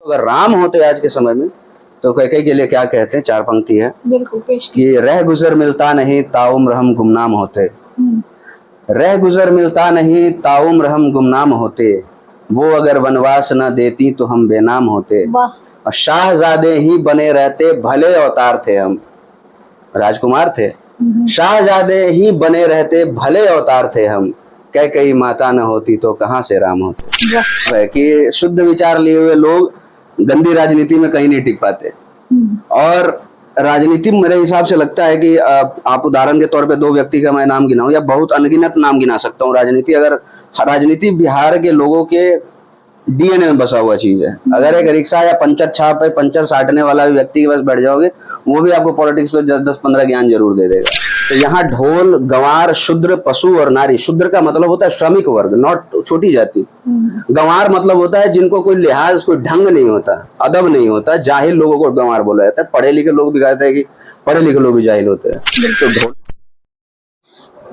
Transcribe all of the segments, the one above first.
अगर राम होते आज के समय में तो कैकेयी के लिए क्या कहते हैं, 4 पंक्ति है बिल्कुल पेश कि रह गुजर मिलता नहीं ताउम्र हम गुमनाम होते। रह गुजर मिलता नहीं ताउम्र हम गुमनाम होते, वो अगर वनवास न देती तो हम बेनाम होते। और शाहजादे ही बने रहते भले अवतार थे हम, राजकुमार थे, शाहजादे ही बने रहते भले अवतार थे हम, कैकेयी माता न होती तो कहाँ से राम होते। कि शुद्ध विचार लिए हुए लोग गंदी राजनीति में कहीं नहीं टिक पाते। और राजनीति मेरे हिसाब से लगता है कि आप उदाहरण के तौर पे 2 व्यक्ति का मैं नाम गिनाऊं या बहुत अनगिनत नाम गिना सकता हूँ। राजनीति बिहार के लोगों के डीएनए में बसा हुआ चीज है। अगर एक रिक्शा या पंचर छाप पे पंचर साटने वाला भी व्यक्ति के पास बैठ जाओगे, वो भी आपको पॉलिटिक्स पे 10-15 ज्ञान जरूर दे देगा। तो यहाँ ढोल, गंवार, शूद्र, पशु और नारी। शूद्र का मतलब होता है श्रमिक वर्ग, नॉट छोटी जाति। गंवार मतलब होता है जिनको कोई लिहाज, कोई ढंग नहीं होता, अदब नहीं होता, जाहिल लोगों को गंवार बोला जाता है। पढ़े लिखे लोग भी कहते हैं कि पढ़े लिखे लोग भी जाहिल होते हैं। तो ढोल।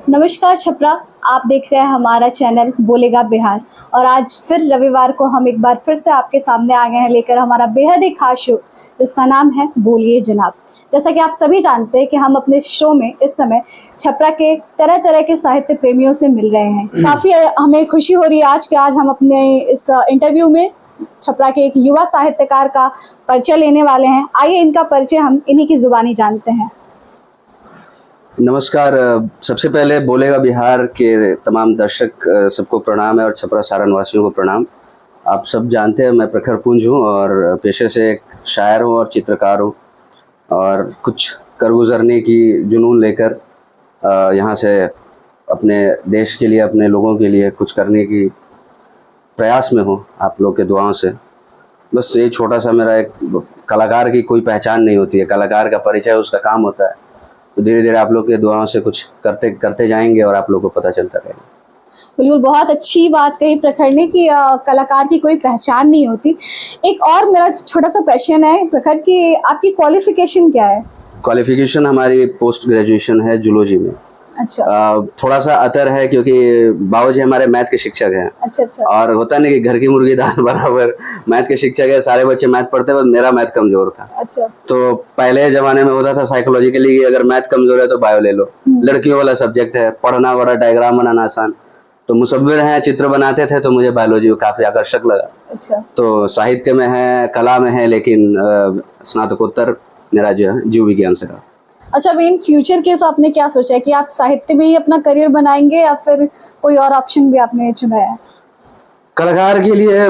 नमस्कार छपरा, आप देख रहे हैं हमारा चैनल बोलेगा बिहार। और आज फिर रविवार को हम एक बार फिर से आपके सामने आ गए हैं लेकर हमारा बेहद ही खास शो, जिसका नाम है बोलिए जनाब। जैसा कि आप सभी जानते हैं कि हम अपने शो में इस समय छपरा के तरह तरह के साहित्य प्रेमियों से मिल रहे हैं। काफ़ी हमें खुशी हो रही है आज कि आज हम अपने इस इंटरव्यू में छपरा के एक युवा साहित्यकार का परिचय लेने वाले हैं। आइए इनका परिचय हम इन्हीं की जुबानी जानते हैं। नमस्कार। सबसे पहले बोलेगा बिहार के तमाम दर्शक सबको प्रणाम है और छपरा सारण वासियों को प्रणाम। आप सब जानते हैं मैं प्रखर पुंज हूँ और पेशे से एक शायर हूँ और चित्रकार हूँ, और कुछ कर गुजरने की जुनून लेकर यहाँ से अपने देश के लिए, अपने लोगों के लिए कुछ करने की प्रयास में हूँ आप लोग के दुआओं से। बस ये छोटा सा मेरा एक, कलाकार की कोई पहचान नहीं होती है, कलाकार का परिचय उसका काम होता है। तो धीरे धीरे आप लोग के दुआओं से कुछ करते जाएंगे और आप लोग को पता चलता रहेगा। बिल्कुल, बहुत अच्छी बात कही प्रखर ने कि कलाकार की कोई पहचान नहीं होती। एक और मेरा छोटा सा क्वेश्चन है प्रखर कि आपकी क्वालिफिकेशन क्या है? क्वालिफिकेशन हमारी पोस्ट ग्रेजुएशन है जूलॉजी में। अच्छा। थोड़ा सा अतर है क्योंकि बाबूजी हमारे मैथ के शिक्षक हैं। अच्छा। और होता नहीं कि घर की मुर्गी दाल बराबर, मैथ के शिक्षक है, सारे बच्चे मैथ पढ़ते हैं, मेरा मैथ कमजोर था। अच्छा। तो पहले जमाने में होता था साइकोलॉजिकली कि अगर मैथ कमजोर है तो बायो ले लो, लड़कियों वाला सब्जेक्ट है, पढ़ना बड़ा, डायग्राम बनाना आसान। तो मुसव्विर हैं, चित्र बनाते थे, तो मुझे बायोलॉजी काफी आकर्षक लगा। अच्छा। तो साहित्य में है, कला में है, लेकिन स्नातकोत्तर मेरा जो है जीव विज्ञान से रहा। अच्छा, इन फ्यूचर के साथ आपने क्या सोचा है कि आप साहित्य में ही अपना करियर बनाएंगे या फिर कोई और ऑप्शन भी आपने चुना है? कलाकार के लिए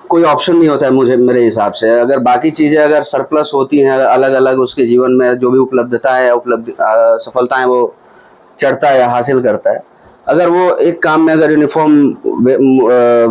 कोई ऑप्शन नहीं होता है मुझे, मेरे हिसाब से। अगर बाकी चीजें अगर सरप्लस होती हैं, अलग अलग उसके जीवन में जो भी उपलब्धता है, सफलताएं वो चढ़ता है या हासिल करता है, अगर वो एक काम में अगर यूनिफॉर्म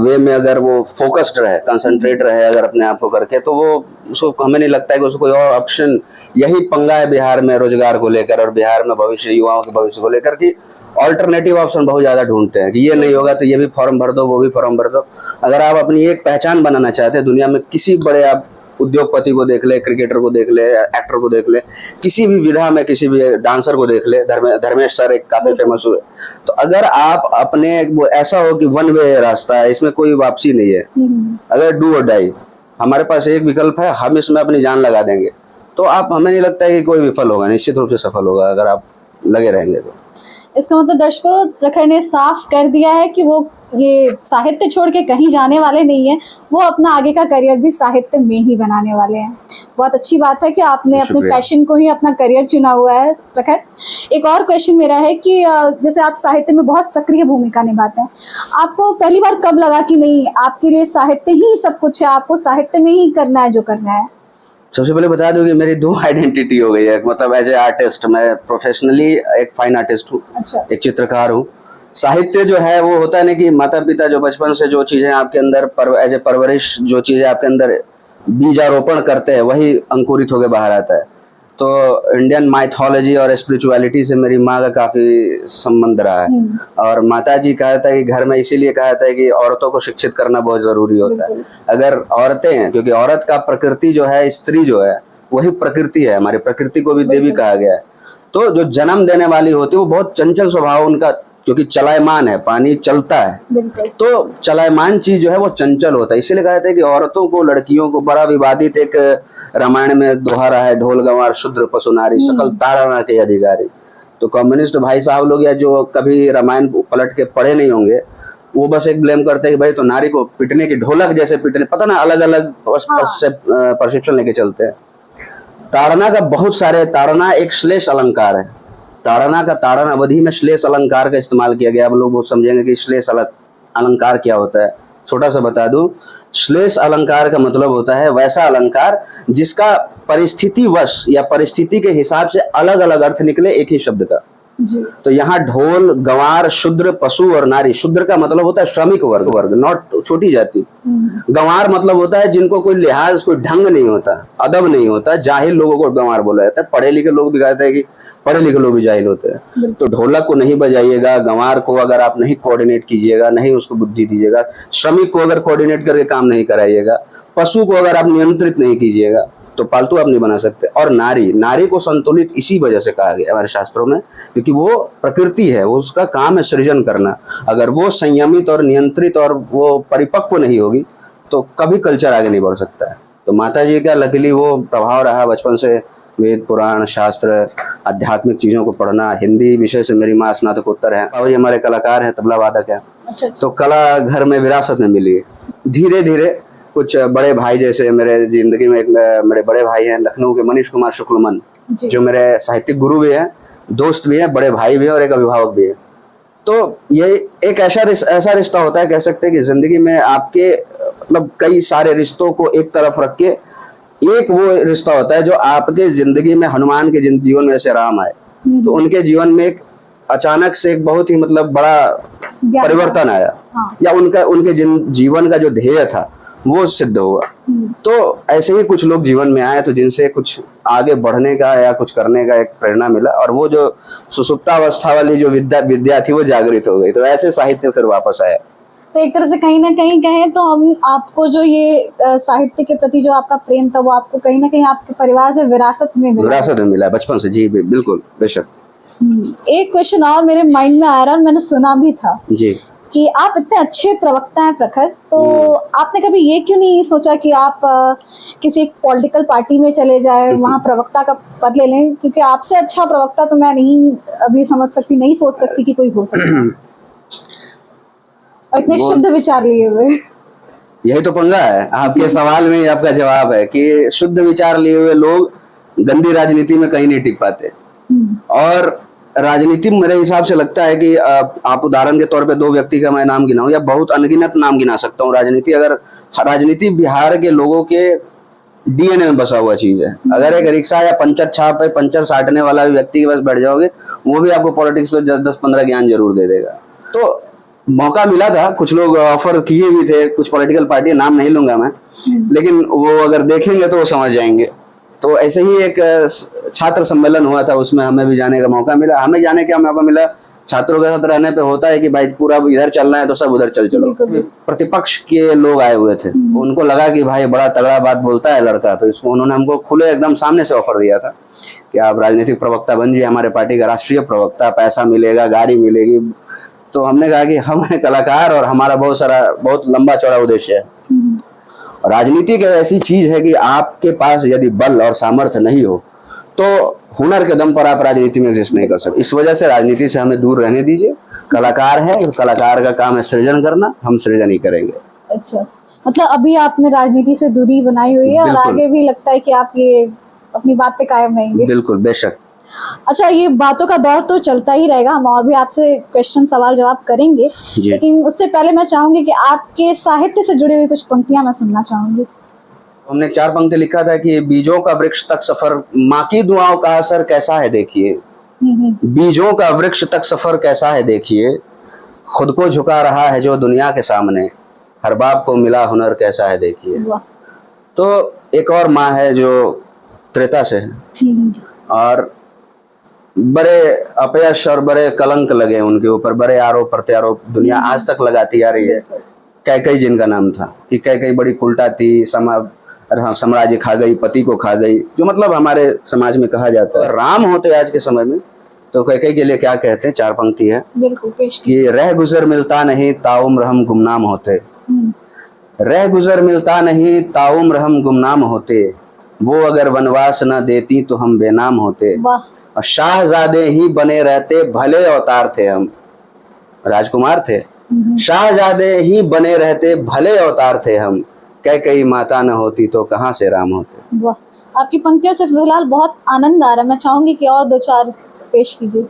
वे में अगर वो फोकस्ड रहे, कंसंट्रेट रहे अगर अपने आप को करके, तो वो उसको, हमें नहीं लगता है कि उसको कोई और ऑप्शन। यही पंगा है बिहार में रोजगार को लेकर और बिहार में भविष्य, युवाओं के भविष्य को लेकर, कि ऑल्टरनेटिव ऑप्शन बहुत ज्यादा ढूंढते हैं कि ये नहीं होगा तो ये भी फॉर्म भर दो, वो भी फॉर्म भर दो। अगर आप अपनी एक पहचान बनाना चाहते हैं दुनिया में, किसी बड़े आप उद्योगपति को देख ले, क्रिकेटर को देख ले, एक्टर को देख ले, किसी भी विधा में किसी भी डांसर को देख ले, धर्मेश सर एक काफी फेमस हुए। तो अगर आप अपने, वो ऐसा हो कि वन वे रास्ता है, इसमें कोई वापसी नहीं है, अगर डू और डाई, हमारे पास एक विकल्प है, हम इसमें अपनी जान लगा देंगे, तो आप, हमें नहीं लगता है कि कोई विफल होगा, निश्चित रूप से सफल होगा अगर आप लगे रहेंगे तो। इसका मतलब दर्शकों, प्रखर ने साफ कर दिया है कि वो ये साहित्य छोड़ के कहीं जाने वाले नहीं है, वो अपना आगे का करियर भी साहित्य में ही बनाने वाले हैं। बहुत अच्छी बात है कि आपने अपने पैशन को ही अपना करियर चुना हुआ है प्रखर। एक और क्वेश्चन मेरा है कि जैसे आप साहित्य में बहुत सक्रिय भूमिका निभाते हैं, आपको पहली बार कब लगा कि नहीं, आपके लिए साहित्य ही सब कुछ है, आपको साहित्य में ही करना है जो करना है? सबसे पहले बता दूं कि मेरी 2 आइडेंटिटी हो गई है। मतलब एज ए आर्टिस्ट, मैं प्रोफेशनली एक फाइन आर्टिस्ट हूँ। अच्छा। एक चित्रकार हूँ। साहित्य जो है वो होता है ना कि माता पिता जो बचपन से जो चीजें आपके अंदर एज ए परवरिश, जो चीजें आपके अंदर बीजारोपण करते हैं, वही अंकुरित होकर बाहर आता है। तो इंडियन माइथोलॉजी और स्पिरिचुअलिटी से मेरी माँ का काफी संबंध रहा है। और माता जी कहता है कि घर में इसीलिए कहता है कि औरतों को शिक्षित करना बहुत जरूरी होता है। अगर औरतें हैं, क्योंकि औरत का प्रकृति जो है, स्त्री जो है वही प्रकृति है, हमारी प्रकृति को भी देवी कहा गया है। तो जो जन्म देने वाली होती है वो बहुत चंचल स्वभाव उनका क्योंकि चलायमान है, पानी चलता है, बिल्कुल। तो चलायमान चीज जो है वो चंचल होता है। इसीलिए कहते हैं कि औरतों को, लड़कियों को, बड़ा विवादित एक रामायण में दोहा रहा है, ढोल गंवार शूद्र पशु नारी सकल ताड़ना के अधिकारी। तो कम्युनिस्ट भाई साहब लोग या जो कभी रामायण पलट के पढ़े नहीं होंगे, वो बस एक ब्लेम करते हैं कि भाई तो नारी को पिटने की, ढोलक जैसे पिटने, पता ना अलग अलग प्रशिक्षण लेके चलते हैं। ताड़ना का बहुत सारे, ताड़ना एक श्लेष अलंकार है। ताड़ना का, ताड़न अवधि में श्लेष अलंकार का इस्तेमाल किया गया। अब लोग वो समझेंगे कि श्लेष अलंकार क्या होता है। छोटा सा बता दूं, श्लेष अलंकार का मतलब होता है वैसा अलंकार जिसका परिस्थितिवश या परिस्थिति के हिसाब से अलग अलग अर्थ निकले एक ही शब्द का। जी। तो यहाँ ढोल, गंवार, शूद्र, पशु और नारी। शूद्र का मतलब होता है श्रमिक वर्ग, नॉट छोटी जाति। गंवार मतलब होता है जिनको कोई लिहाज, कोई ढंग नहीं होता, अदब नहीं होता, जाहिल लोगों को गंवार बोला जाता है। पढ़े लिखे लोग भी कहते हैं कि पढ़े लिखे लोग भी जाहिल होते हैं। तो ढोलक को नहीं बजाइएगा, गंवार को अगर आप नहीं कोऑर्डिनेट कीजिएगा, नहीं उसको बुद्धि दीजिएगा, श्रमिक को अगर कोऑर्डिनेट करके काम नहीं कराइएगा, पशु को अगर आप नियंत्रित नहीं कीजिएगा, तो पालतू आप नहीं बना सकते। और नारी, नारी को संतुलित इसी वजह से कहा गया हमारे शास्त्रों में, क्योंकि वो प्रकृति है, वो उसका काम है सृजन करना। अगर वो संयमित और नियंत्रित और वो परिपक्व नहीं होगी तो कभी कल्चर आगे नहीं बढ़ सकता है। तो माता जी का लकीली वो प्रभाव रहा बचपन से, वेद पुराण शास्त्र आध्यात्मिक चीजों को पढ़ना। हिंदी विषय से मेरी माँ स्नातकोत्तर है, और ये हमारे कलाकार हैं, तबला वादक है। अच्छा। तो कला घर में विरासत में मिली है। धीरे धीरे कुछ बड़े भाई, जैसे मेरे जिंदगी में एक मेरे बड़े भाई हैं लखनऊ के, मनीष कुमार शुक्लमन, जो मेरे साहित्यिक गुरु भी हैं, दोस्त भी हैं, बड़े भाई भी हैं और एक अभिभावक भी है। तो ये एक ऐसा रिश्ता होता है, कह सकते हैं कि जिंदगी में आपके मतलब कई सारे रिश्तों को एक तरफ रख के एक वो रिश्ता होता है जो आपके जिंदगी में, हनुमान के जीवन में जैसे राम आए, तो उनके जीवन में एक अचानक से एक बहुत ही मतलब बड़ा परिवर्तन आया। या उनके जीवन का जो ध्येय था वो सिद्ध हुआ। तो ऐसे ही कुछ लोग जीवन में आए तो जिनसे कुछ आगे बढ़ने का या कुछ करने का एक प्रेरणा मिला, और वो जो सुसुप्तावस्था वाली जो विद्या थी वो जागृत हो गई। तो ऐसे साहित्य फिर वापस आया। तो एक तरह से कहीं ना कहीं कहें तो हम आपको जो ये साहित्य के प्रति जो आपका प्रेम था वो आपको कहीं ना कहीं आपके परिवार से विरासत में मिला बचपन से। जी बिल्कुल, बेशक। एक क्वेश्चन और मेरे माइंड में आ रहा है, मैंने सुना भी था जी कि आप इतने अच्छे प्रवक्ता हैं प्रखर, तो आपने कभी ये क्यों नहीं सोचा कि आप किसी एक पॉलिटिकल पार्टी में चले जाए, वहाँ प्रवक्ता का पद ले लें? क्योंकि आपसे अच्छा प्रवक्ता तो मैं नहीं अभी समझ सकती, नहीं सोच सकती कि कोई हो सकता है, और इतने शुद्ध विचार लिए हुए। यही तो पंगा है, आपके सवाल में आपका जवाब है कि शुद्ध विचार लिए हुए लोग गंदी राजनीति में कहीं नहीं टिक पाते। और राजनीति मेरे हिसाब से लगता है कि आप उदाहरण के तौर पे दो व्यक्ति का मैं नाम गिनाऊं या बहुत अनगिनत नाम गिना सकता हूँ। राजनीति बिहार के लोगों के डीएनए में बसा हुआ चीज है। अगर एक रिक्शा या पंचर छाप पे पंचर साटने वाला व्यक्ति के पास बैठ जाओगे, वो भी आपको पॉलिटिक्स पे 10-15 ज्ञान जरूर दे देगा। तो मौका मिला था, कुछ लोग ऑफर किए भी थे, कुछ पॉलिटिकल पार्टी, नाम नहीं लूंगा मैं, लेकिन वो अगर देखेंगे तो वो समझ जाएंगे। तो ऐसे ही एक छात्र सम्मेलन हुआ था, उसमें हमें भी जाने का मौका मिला। हमें जाने का मौका मिला, छात्रों के साथ रहने पे होता है कि भाई पूरा इधर चलना है तो सब उधर चलो। प्रतिपक्ष के लोग आए हुए थे, उनको लगा कि भाई बड़ा तगड़ा बात बोलता है लड़का, तो इसको उन्होंने हमको खुले एकदम सामने से ऑफर दिया था कि आप राजनीतिक प्रवक्ता बन जाइए, हमारे पार्टी का राष्ट्रीय प्रवक्ता, पैसा मिलेगा, गाड़ी मिलेगी। तो हमने कहा कि हम हैं कलाकार और हमारा बहुत लंबा चौड़ा उद्देश्य है। राजनीति एक ऐसी चीज है कि आपके पास यदि बल और सामर्थ्य नहीं हो तो हुनर के दम पर आप राजनीति में एग्जिस्ट नहीं कर सकते। इस वजह से राजनीति से हमें दूर रहने दीजिए। कलाकार है, कलाकार का काम है सृजन करना, हम सृजन ही करेंगे। अच्छा, मतलब अभी आपने राजनीति से दूरी बनाई हुई है और आगे भी लगता है कि आप ये अपनी बात पे कायम रहेंगे? बिल्कुल, बेशक। अच्छा, ये बातों का दौर तो चलता ही रहेगा, हम और भी आपसे क्वेश्चन सवाल जवाब करेंगे, लेकिन उससे पहले मैं चाहूंगी कि आपके साहित्य से जुड़ी हुई कुछ पंक्तियां मैं सुनना चाहूंगी। हमने 4 पंक्ति लिखा था कि बीजों का वृक्ष तक सफर, माँ की दुआओं का असर कैसा है देखिए, बीजों का वृक्ष तक सफर कैसा है देखिए, खुद को झुका रहा है जो दुनिया के सामने, हर बाप को मिला हुनर कैसा है देखिए। तो एक और माँ है जो त्रेता से है और बड़े अपयश और बड़े कलंक लगे उनके ऊपर, बड़े आरोप प्रत्यारोप दुनिया आज तक लगाती आ रही है। कैकई जिनका नाम था कि कैकई बड़ी उल्टा थी, साम्राज्य खा गई, पति को खा गई, जो मतलब हमारे समाज में कहा जाता है। राम होते आज के समय में तो कैकेयी के लिए क्या कहते हैं, 4 पंक्ति है बिल्कुल पेश कीजिए। कि रह गुजर मिलता नहीं ताउम्र हम गुमनाम होते, रह गुजर मिलता नहीं ताउम्र हम गुमनाम होते, वो अगर वनवास न देती तो हम बेनाम होते, वाह और शाहजादे ही बने रहते भले अवतार थे हम, राजकुमार थे, शाहजादे ही बने रहते भले अवतार थे हम, कैकेयी माता न होती तो कहाँ से राम होते। वाह, आपकी पंक्तियों से फिलहाल बहुत आनंद आ रहा है। मैं चाहूंगी कि और 2-4 पेश कीजिए।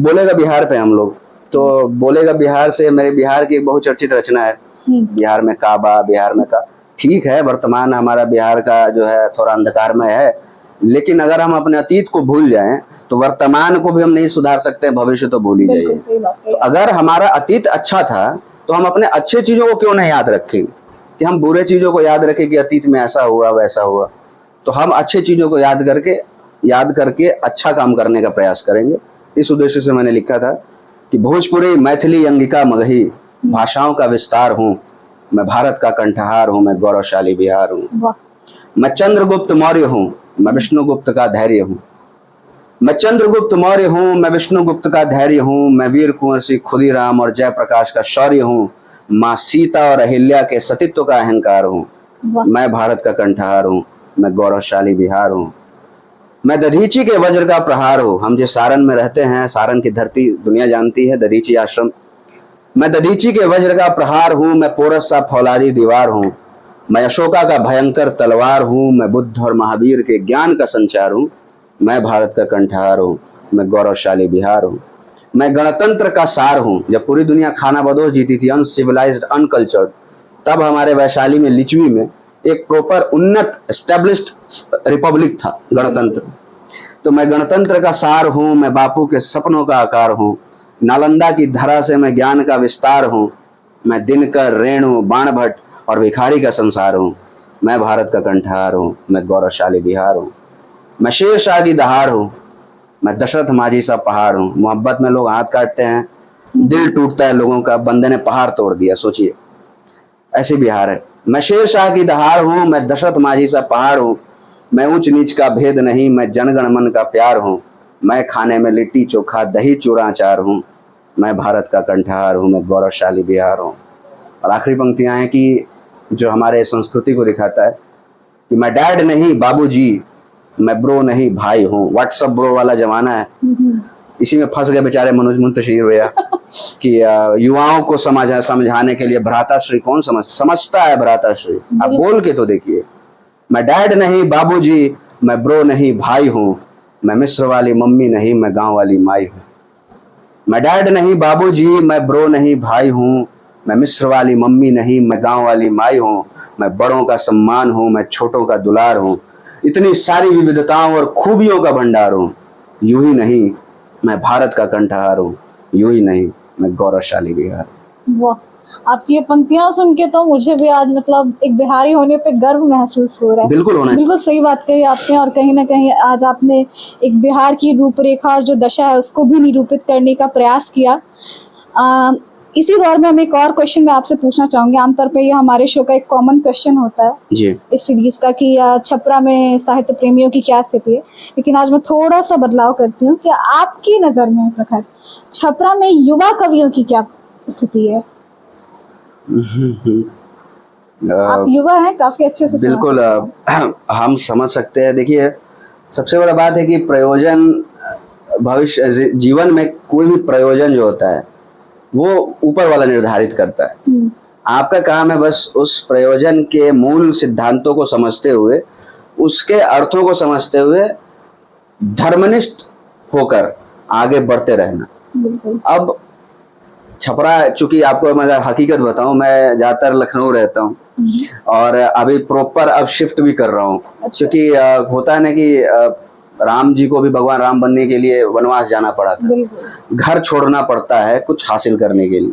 बोलेगा बिहार पे हम लोग, तो बोलेगा बिहार से मेरे बिहार की एक बहुचर्चित रचना है, बिहार में काबा, बिहार में का, ठीक है वर्तमान हमारा बिहार का जो है थोड़ा अंधकारमय है, लेकिन अगर हम अपने अतीत को भूल जाएं तो वर्तमान को भी हम नहीं सुधार सकते, भविष्य तो भूल ही बिल्कुल जाइए। सही बात है। तो अगर हमारा अतीत अच्छा था तो हम अपने अच्छे चीजों को क्यों नहीं याद रखें, कि हम बुरे चीजों को याद रखें कि अतीत में ऐसा हुआ वैसा हुआ। तो हम अच्छे चीजों को याद करके अच्छा काम करने का प्रयास करेंगे। इस उद्देश्य से मैंने लिखा था कि भोजपुरी, मैथिली, अंगिका, मगही भाषाओं का विस्तार हूँ मैं, भारत का कंठहार हूँ मैं, गौरवशाली बिहार हूँ। वाह, मैं चंद्रगुप्त मौर्य हूँ मैं, विष्णुगुप्त का धैर्य हूँ। मैं चंद्रगुप्त मौर्य हूँ मैं, विष्णुगुप्त का धैर्य हूँ। मैं वीर कुंवर सिंह खुदीराम और जयप्रकाश का शौर्य हूँ। माँ सीता और अहिल्या के सतीत्व का अहंकार हूँ। वाह, मैं भारत का कंठहार हूँ मैं, गौरवशाली बिहार हूँ। मैं दधीची के वज्र का प्रहार हूँ। हम जिस सारण में रहते हैं, सारण की धरती दुनिया जानती है, दधीची आश्रम। मैं दधीची के वज्र का प्रहार हूँ मैं, पोरस सा फौलादी दीवार हूँ। मैं अशोका का भयंकर तलवार हूँ मैं, बुद्ध और महावीर के ज्ञान का संचार हूँ। मैं भारत का कंठहार हूँ मैं, गौरवशाली बिहार हूँ। मैं गणतंत्र का सार हूँ। जब पूरी दुनिया खानाबदोश जीती थी, अनसिविलाइज्ड, अनकल्चर्ड, तब हमारे वैशाली में, लिच्छवी में एक प्रॉपर उन्नत एस्टेब्लिश्ड रिपब्लिक था, गणतंत्र। तो मैं गणतंत्र का सार हूँ मैं, बापू के सपनों का आकार हूँ। नालंदा की धरा से मैं ज्ञान का विस्तार हूँ। मैं दिनकर, रेणु, बाणभट्ट और भिखारी का संसार हूँ। मैं भारत का कंठहार हूँ मैं, गौरवशाली बिहार हूँ। मैं शेरशाह की दहाड़ हूँ मैं, दशरथ माझी सा पहाड़ हूँ। मोहब्बत में लोग हाथ काटते हैं, दिल टूटता है लोगों का, बंदे ने पहाड़ तोड़ दिया, सोचिए ऐसी बिहार है। मैं शेरशाह की दहाड़ हूँ मैं, दशरथ माझी सा पहाड़ हूँ। मैं ऊंच नीच का भेद नहीं, मैं जनगण मन का प्यार हूँ। मैं खाने में लिट्टी चोखा, दही चूड़ा अचार हूँ। मैं भारत का कंठहार हूँ मैं, गौरवशाली बिहार हूँ। और आखिरी पंक्तियां हैं कि जो हमारे संस्कृति को दिखाता है कि मैं डैड नहीं बाबूजी, मैं ब्रो नहीं भाई हूँ। व्हाट्सअप ब्रो वाला जमाना है, इसी में फंस गए बेचारे मनोज मुंतशिर भैया कि युवाओं को समझाने के लिए भ्राताश्री कौन समझता है भ्राताश्री, आप बोल के तो देखिए। मैं डैड नहीं बाबूजी, मैं ब्रो नहीं भाई हूँ। मैं मिस्र वाली मम्मी नहीं, मैं गांव वाली माई हूँ। मैं डैड नहीं बाबूजी, मैं ब्रो नहीं भाई हूँ। मैं मिस्र वाली मम्मी नहीं, मैं गांव वाली माई हूँ। मैं बड़ों का सम्मान हूँ मैं, छोटों का दुलार हूँ। इतनी सारी विविधताओं और खूबियों का भंडार हूँ। यूं ही नहीं मैं भारत का कंठहार हूँ, यूं ही नहीं मैं गौरवशाली बिहार। वाह, आपकी ये पंक्तियां सुन के तो मुझे भी आज मतलब एक बिहारी होने पे गर्व महसूस हो रहा है। बिल्कुल होना चाहिए। बिल्कुल सही बात कही आपने, और कहीं ना कहीं आज आपने एक बिहार की रूपरेखा और जो दशा है उसको भी निरूपित करने का प्रयास किया। इसी दौर में हम एक और क्वेश्चन मैं आपसे पूछना चाहूँगी। आमतौर पे ये हमारे शो का एक कॉमन क्वेश्चन होता है जी। इस सीरीज का कि छपरा में साहित्य प्रेमियों की क्या स्थिति है, लेकिन आज मैं थोड़ा सा बदलाव करती हूँ कि आपकी नज़र में प्रखर छपरा में युवा कवियों की क्या स्थिति है। आप युवा हैं, काफी अच्छे से बिल्कुल हम समझ सकते हैं। देखिए सबसे बड़ा बात है कि प्रयोजन, भविष्य जीवन में कोई भी प्रयोजन जो होता है वो ऊपर वाला निर्धारित करता है। आपका काम है बस उस प्रयोजन के मूल सिद्धांतों को समझते हुए, उसके अर्थों को समझते हुए धर्मनिष्ठ होकर आगे बढ़ते रहना। अब छपरा, चूंकि आपको मैं हकीकत बताऊं, मैं ज्यादातर लखनऊ रहता हूं और अभी प्रॉपर अब शिफ्ट भी कर रहा हूं। क्योंकि होता है ना कि राम जी को भी भगवान राम बनने के लिए वनवास जाना पड़ा था, घर छोड़ना पड़ता है कुछ हासिल करने के लिए।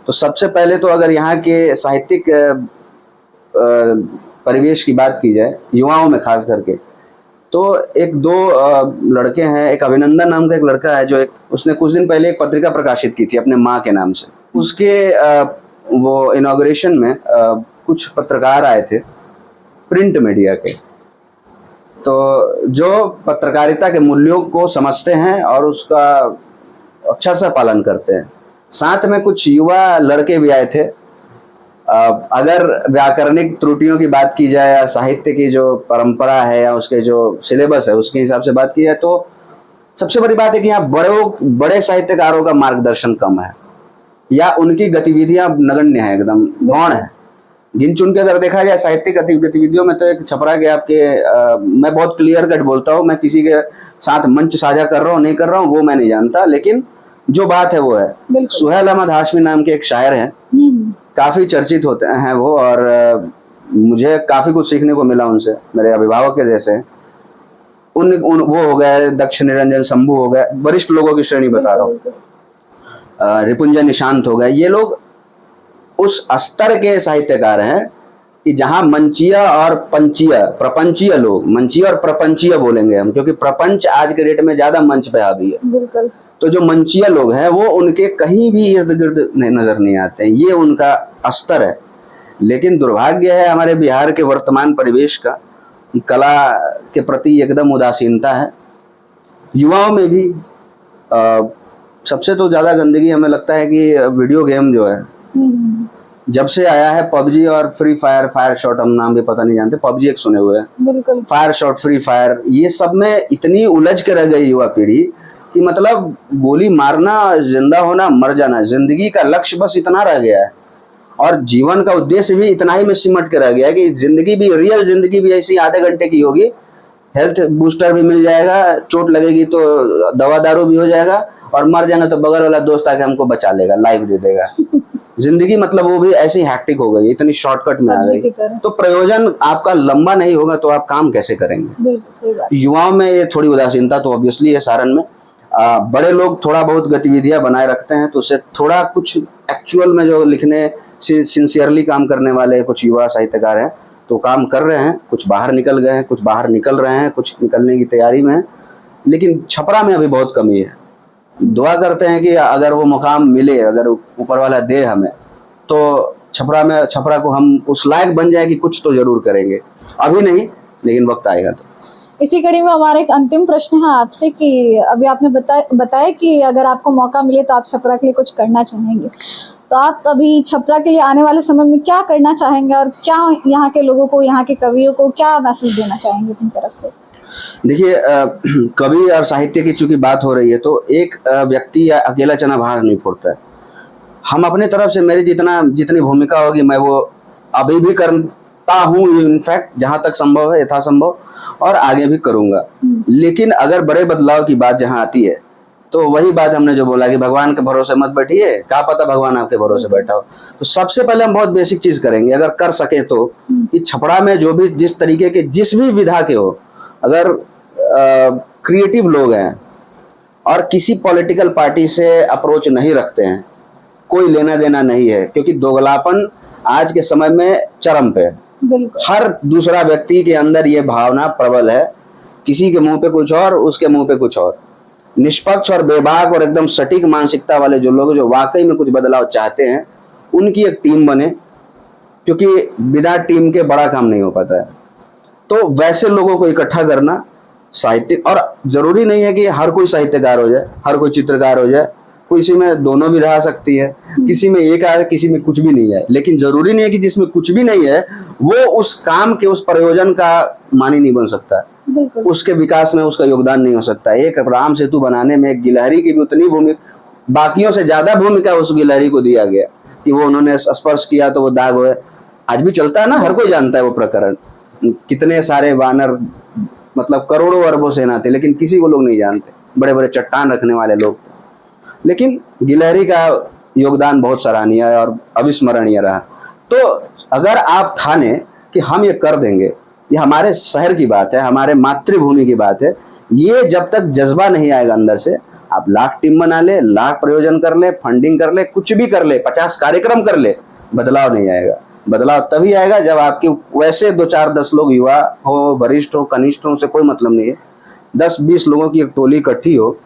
तो सबसे पहले तो अगर यहाँ के साहित्यिक परिवेश की बात की जाए, युवाओं में खास करके, तो एक दो लड़के हैं। एक अभिनंदन नाम का एक लड़का है जो उसने कुछ दिन पहले एक पत्रिका प्रकाशित की थी अपने माँ के नाम से। उसके वो इनॉग्रेशन में कुछ पत्रकार आए थे प्रिंट मीडिया के, तो जो पत्रकारिता के मूल्यों को समझते हैं और उसका अक्षरशः पालन करते हैं। साथ में कुछ युवा लड़के भी आए थे। अगर व्याकरणिक त्रुटियों की बात की जाए या साहित्य की जो परंपरा है या उसके जो सिलेबस है उसके हिसाब से बात की जाए तो सबसे बड़ी बात है कि यहाँ बड़े साहित्यकारों का मार्गदर्शन कम है या उनकी गतिविधियां नगण्य है, एकदम गौण है। गिन चुन के अगर देखा जाए साहित्यिक गतिविधियों में तो एक छपरा के आपके मैं बहुत क्लियर कट बोलता हूँ, मैं किसी के साथ मंच साझा कर रहा हूँ नहीं कर रहा हूँ वो मैं नहीं जानता, लेकिन जो बात है वो है। सुहेल अहमद हाशमी नाम के एक शायर हैं, काफी चर्चित होते हैं वो, और मुझे काफी कुछ सीखने को मिला उनसे, मेरे अभिभावक के जैसे। वो हो गए दक्ष निरंजन शंभू हो गए, वरिष्ठ लोगों की श्रेणी बता रहा हूँ, रिपुंजन निशांत हो गए, ये लोग उस स्तर के साहित्यकार हैं कि जहां मंचीय और प्रपंचीय लोग, मंचीय और प्रपंचीय बोलेंगे हम, क्योंकि प्रपंच आज के डेट में ज्यादा मंच पे हावी है। बिल्कुल। तो जो मंचीय लोग हैं वो उनके कहीं भी इर्द गिर्द नजर नहीं आते हैं, ये उनका स्तर है। लेकिन दुर्भाग्य है हमारे बिहार के वर्तमान परिवेश का कि कला के प्रति एकदम उदासीनता है। युवाओं में भी सबसे तो ज्यादा गंदगी हमें लगता है कि वीडियो गेम जो है, जब से आया है पबजी और फ्री फायर, फायर शॉट, हम नाम भी पता नहीं जानते, पबजी एक सुने हुए हैं, बिल्कुल, फायर शॉट, फ्री फायर, ये सब में इतनी उलझ के रह गई युवा पीढ़ी कि मतलब गोली मारना, जिंदा होना, मर जाना, जिंदगी का लक्ष्य बस इतना रह गया है और जीवन का उद्देश्य भी इतना ही में सिमट के रह गया है कि जिंदगी भी, रियल जिंदगी भी ऐसी आधे घंटे की होगी, हेल्थ बूस्टर भी मिल जाएगा, चोट लगेगी तो दवा दारू भी हो जाएगा और मर जाएंगे तो बगल वाला दोस्त आके हमको बचा लेगा, लाइफ दे देगा। जिंदगी मतलब वो भी ऐसी हैक्टिक हो गई, इतनी शॉर्टकट में आ गई, तो प्रयोजन आपका लंबा नहीं होगा तो आप काम कैसे करेंगे। युवाओं में ये थोड़ी उदासीनता तो ऑब्वियसली है सारण में। बड़े लोग थोड़ा बहुत गतिविधियां बनाए रखते हैं तो उससे थोड़ा कुछ एक्चुअल में जो लिखने सिंसियरली काम करने वाले कुछ युवा साहित्यकार हैं तो काम कर रहे हैं, कुछ बाहर निकल गए हैं, कुछ बाहर निकल रहे हैं, कुछ निकलने की तैयारी में है, लेकिन छपरा में अभी बहुत कमी है। दुआ करते हैं कि अगर वो मुकाम मिले, अगर ऊपर वाला दे हमें, तो छपरा को हम उस लायक बन जाए कि कुछ तो जरूर करेंगे। अभी नहीं, लेकिन वक्त आएगा तो। इसी कड़ी में हमारा एक अंतिम प्रश्न है आपसे कि अभी आपने बताया कि अगर आपको मौका मिले तो आप छपरा के लिए कुछ करना चाहेंगे, तो आप अभी छपरा के लिए आने वाले समय में क्या करना चाहेंगे और क्या यहाँ के लोगों को, यहाँ के कवियों को क्या मैसेज देना चाहेंगे अपनी तरफ से? देखिए, कवि और साहित्य की चूंकि बात हो रही है तो एक व्यक्ति या अकेला चना भार नहीं फोड़ता है। हम अपने तरफ से, मेरी जितनी भूमिका होगी मैं वो अभी भी करता हूँ, इनफैक्ट जहां तक संभव है, यथासंभव, और आगे भी करूंगा। लेकिन अगर बड़े बदलाव की बात जहां आती है तो वही बात हमने जो बोला कि भगवान के भरोसे मत बैठिए, क्या पता भगवान आपके भरोसे बैठा हो। तो सबसे पहले हम बहुत बेसिक चीज करेंगे, अगर कर सके तो, कि छपरा में जो भी जिस तरीके के, जिस भी विधा के हो, अगर क्रिएटिव लोग हैं और किसी पॉलिटिकल पार्टी से अप्रोच नहीं रखते हैं, कोई लेना देना नहीं है, क्योंकि दोगलापन आज के समय में चरम पे है। हर दूसरा व्यक्ति के अंदर ये भावना प्रबल है, किसी के मुंह पे कुछ और, उसके मुंह पे कुछ और। निष्पक्ष और बेबाक और एकदम सटीक मानसिकता वाले जो लोग, जो वाकई में कुछ बदलाव चाहते हैं, उनकी एक टीम बने, क्योंकि बिना टीम के बड़ा काम नहीं हो पाता है। तो वैसे लोगों को इकट्ठा करना, साहित्य, और जरूरी नहीं है कि हर कोई साहित्यकार हो जाए, हर कोई चित्रकार हो जाए, किसी में दोनों विधा आ सकती है, किसी में एक आए, किसी में कुछ भी नहीं है। लेकिन जरूरी नहीं है कि जिसमें कुछ भी नहीं है वो उस काम के, उस प्रयोजन का मानी नहीं बन सकता, उसके विकास में उसका योगदान नहीं हो सकता। एक राम सेतु बनाने में एक गिलहरी की भी उतनी भूमिका, बाकियों से ज्यादा भूमिका उस गिलहरी को दिया गया कि वो उन्होंने स्पर्श किया तो वो दाग हुए। आज भी चलता है ना, हर कोई जानता है वो प्रकरण। कितने सारे वानर, मतलब करोड़ों अरबों सेना थे, लेकिन किसी को लोग नहीं जानते, बड़े बड़े चट्टान रखने वाले लोग थे। लेकिन गिलहरी का योगदान बहुत सराहनीय और अविस्मरणीय रहा। तो अगर आप ठाने कि हम ये कर देंगे, ये हमारे शहर की बात है, हमारे मातृभूमि की बात है, ये जब तक जज्बा नहीं आएगा अंदर से, आप लाख टीम बना ले, लाख प्रयोजन कर ले, फंडिंग कर ले, कुछ भी कर ले, 50 कार्यक्रम कर ले, बदलाव नहीं आएगा। बदलाव तभी आएगा जब आपके वैसे 2-4-10 लोग, युवा हो, वरिष्ठ हो, कनिष्ठ हो, से कोई मतलब नहीं है, 10-20 लोगों की एक टोली इकट्ठी हो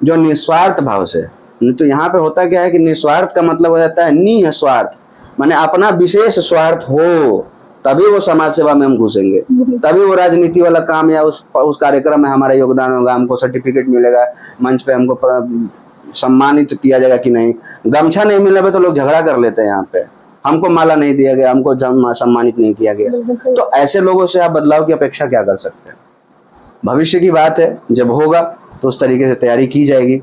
जो निस्वार्थ भाव से। नहीं तो यहाँ पे होता क्या है कि निस्वार्थ का मतलब हो जाता है निस्वार्थ, माने अपना विशेष स्वार्थ हो, तभी वो समाज सेवा में हम घुसेंगे, तभी वो राजनीति वाला काम या उस कार्यक्रम में हमारा योगदान होगा, हमको सर्टिफिकेट मिलेगा, मंच पे हमको सम्मानित किया जाएगा कि नहीं। गमछा नहीं मिलने पे तो लोग झगड़ा कर लेते हैं यहाँ पे, हमको माला नहीं दिया गया, हमको सम्मानित नहीं किया गया। बिल्कुल सही। तो ऐसे लोगों से आप बदलाव की अपेक्षा क्या कर सकते हैं। भविष्य की बात है, जब होगा तो उस तरीके से तैयारी की जाएगी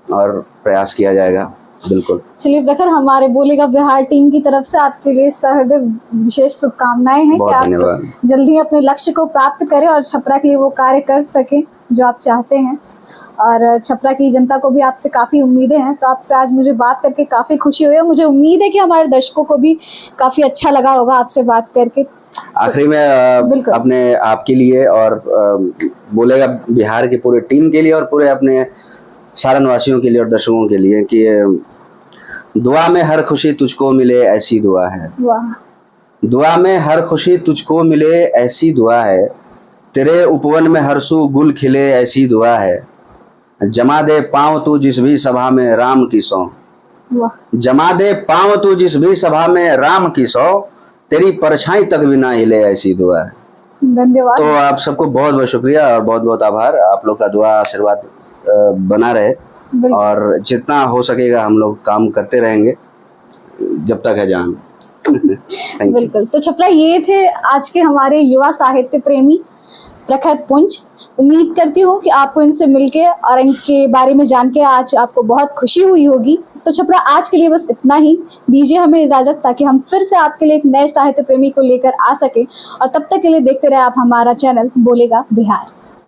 और प्रयास किया जाएगा। बिल्कुल। चलिए प्रखर, हमारे बोलेगा बिहार टीम की तरफ से आपके लिए सहृदय विशेष शुभकामनाएं हैं कि आप जल्दी ही अपने लक्ष्य को प्राप्त करें और छपरा के लिए वो कार्य कर सकें जो आप चाहते हैं। और छपरा की जनता को भी आपसे काफ़ी उम्मीदें हैं, तो आपसे आज मुझे बात करके काफ़ी खुशी हुई है। मुझे उम्मीद है कि हमारे दर्शकों को भी काफ़ी अच्छा लगा होगा आपसे बात करके। आखिरी में अपने आपके लिए और बोलेगा बिहार की पूरी टीम के लिए और पूरे अपने सारण वासियों के लिए और दर्शकों के लिए कि दुआ में हर खुशी तुझको मिले ऐसी दुआ है। वाह। दुआ में हर खुशी तुझको मिले ऐसी दुआ है, तेरे उपवन में हरसू गुल खिले ऐसी दुआ है। जमा दे पाँव तू जिस भी सभा में राम की सौ, जमा दे पाँव तू जिस भी सभा में राम की सौ, तेरी परछाई तक भी ना हिले ऐसी दुआ है। धन्यवाद। तो आप सबको बहुत बहुत शुक्रिया और बहुत बहुत आभार। आप लोग का दुआ आशीर्वाद बना रहे और जितना हो सकेगा हम लोग काम करते रहेंगे जब तक है जान। बिल्कुल। तो छपरा, ये थे आज के हमारे युवा साहित्य प्रेमी प्रखर पुंज। उम्मीद करती हूँ कि आपको इनसे मिलके और इनके बारे में जान के आज आपको बहुत खुशी हुई होगी। तो छपरा, आज के लिए बस इतना ही। दीजिए हमें इजाज़त, ताकि हम फिर से आपके लिए एक नए साहित्य प्रेमी को लेकर आ सके। और तब तक के लिए देखते रहे आप हमारा चैनल बोलेगा बिहार।